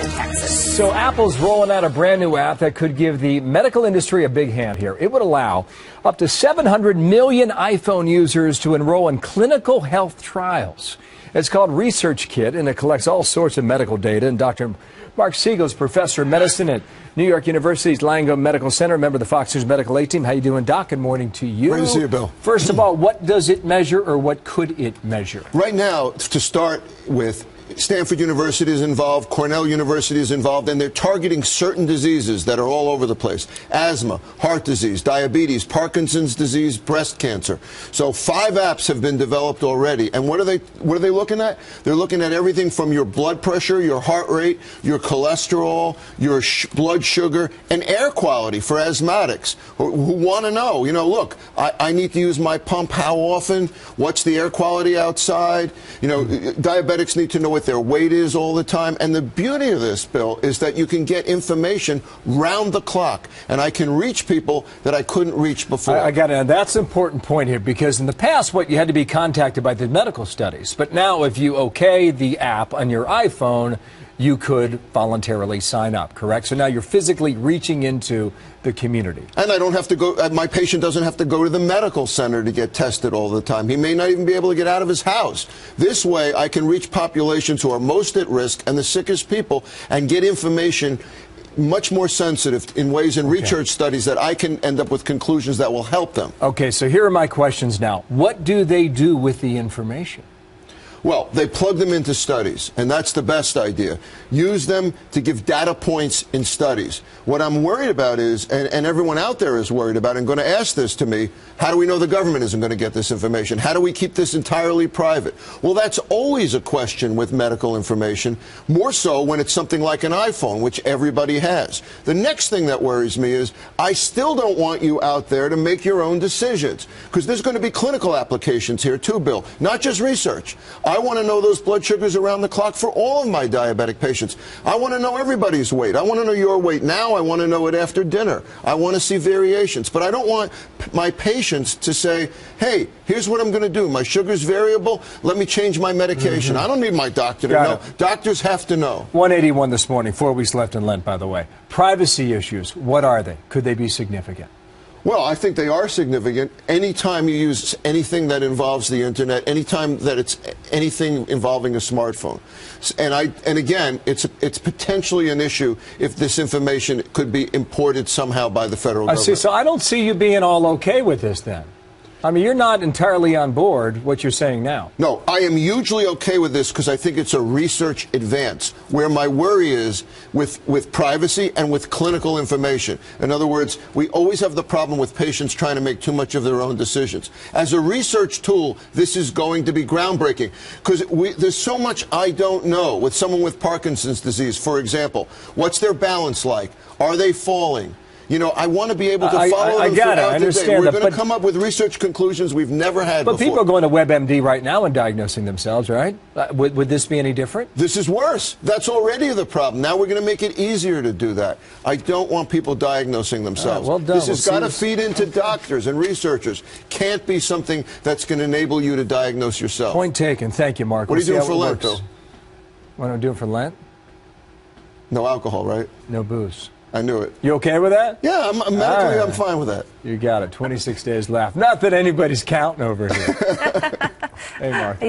in Texas. So Apple's rolling out a brand new app that could give the medical industry a big hand here. It would allow up to 700 million iPhone users to enroll in clinical health trials. It's called Researchkit, and it collects all sorts of medical data. And Dr. Marc Siegel is professor of medicine at New York University's Langone Medical Center, member of the Fox News Medical A team. How you doing, Doc? Good morning to you. Great to see you, Bill. First of all, what does it measure, or what could it measure? Right now, to start with, Stanford University is involved, Cornell University is involved, and they're targeting certain diseases that are all over the place. Asthma, heart disease, diabetes, Parkinson's disease, breast cancer. So 5 apps have been developed already. And what are they looking at? They're looking at everything from your blood pressure, your heart rate, your cholesterol, your blood sugar, and air quality for asthmatics who want to know, look, I need to use my pump how often? What's the air quality outside? Diabetics need to know what their weight is all the time. And the beauty of this, Bill, is that you can get information round the clock, and I can reach people that I couldn't reach before. I got it. And that's an important point here, because in the past, you had to be contacted by the medical studies. But now, if you okay the app on your iPhone, you could voluntarily sign up, correct? So now you're physically reaching into the community. And I don't have to go, my patient doesn't have to go to the medical center to get tested all the time. He may not even be able to get out of his house. This way, I can reach populations who are most at risk and the sickest people and get information much more sensitive in ways in research studies that I can end up with conclusions that will help them. Okay, so here are my questions now. What do they do with the information? Well, they plug them into studies, and that's the best idea. Use them to give data points in studies. What I'm worried about is, and everyone out there is worried about, and going to ask this to me, how do we know the government isn't going to get this information? How do we keep this entirely private? Well, that's always a question with medical information, more so when it's something like an iPhone, which everybody has. The next thing that worries me is, I still don't want you out there to make your own decisions, because there's going to be clinical applications here too, Bill, not just research. I want to know those blood sugars around the clock for all of my diabetic patients. I want to know everybody's weight. I want to know your weight now. I want to know it after dinner. I want to see variations. But I don't want my patients to say, hey, here's what I'm going to do. My sugar's variable. Let me change my medication. I don't need my doctor to know. Doctors have to know. 181 this morning, 4 weeks left in Lent, by the way. Privacy issues, what are they? Could they be significant? Well, I think they are significant. Anytime you use anything that involves the internet, anytime that it's anything involving a smartphone. And again, it's potentially an issue if this information could be imported somehow by the federal government. I see. So I don't see you being all okay with this then. I mean, you're not entirely on board what you're saying now. No, I am hugely okay with this because I think it's a research advance. Where my worry is with privacy and with clinical information. In other words, we always have the problem with patients trying to make too much of their own decisions. As a research tool, this is going to be groundbreaking because there's so much I don't know. With someone with Parkinson's disease, for example, what's their balance like? Are they falling? I want to be able to follow them throughout the day. We're going to come up with research conclusions we've never had before. But people are going to WebMD right now and diagnosing themselves, right? Would this be any different? This is worse. That's already the problem. Now we're going to make it easier to do that. I don't want people diagnosing themselves. Well done. This has got to feed into doctors and researchers. Can't be something that's going to enable you to diagnose yourself. Point taken. Thank you, Mark. What are you doing for Lent, Bill? What am I doing for Lent? No alcohol, right? No booze. I knew it. You okay with that? Yeah, medically, I'm fine with that. You got it. 26 days left. Not that anybody's counting over here. Hey, Mark.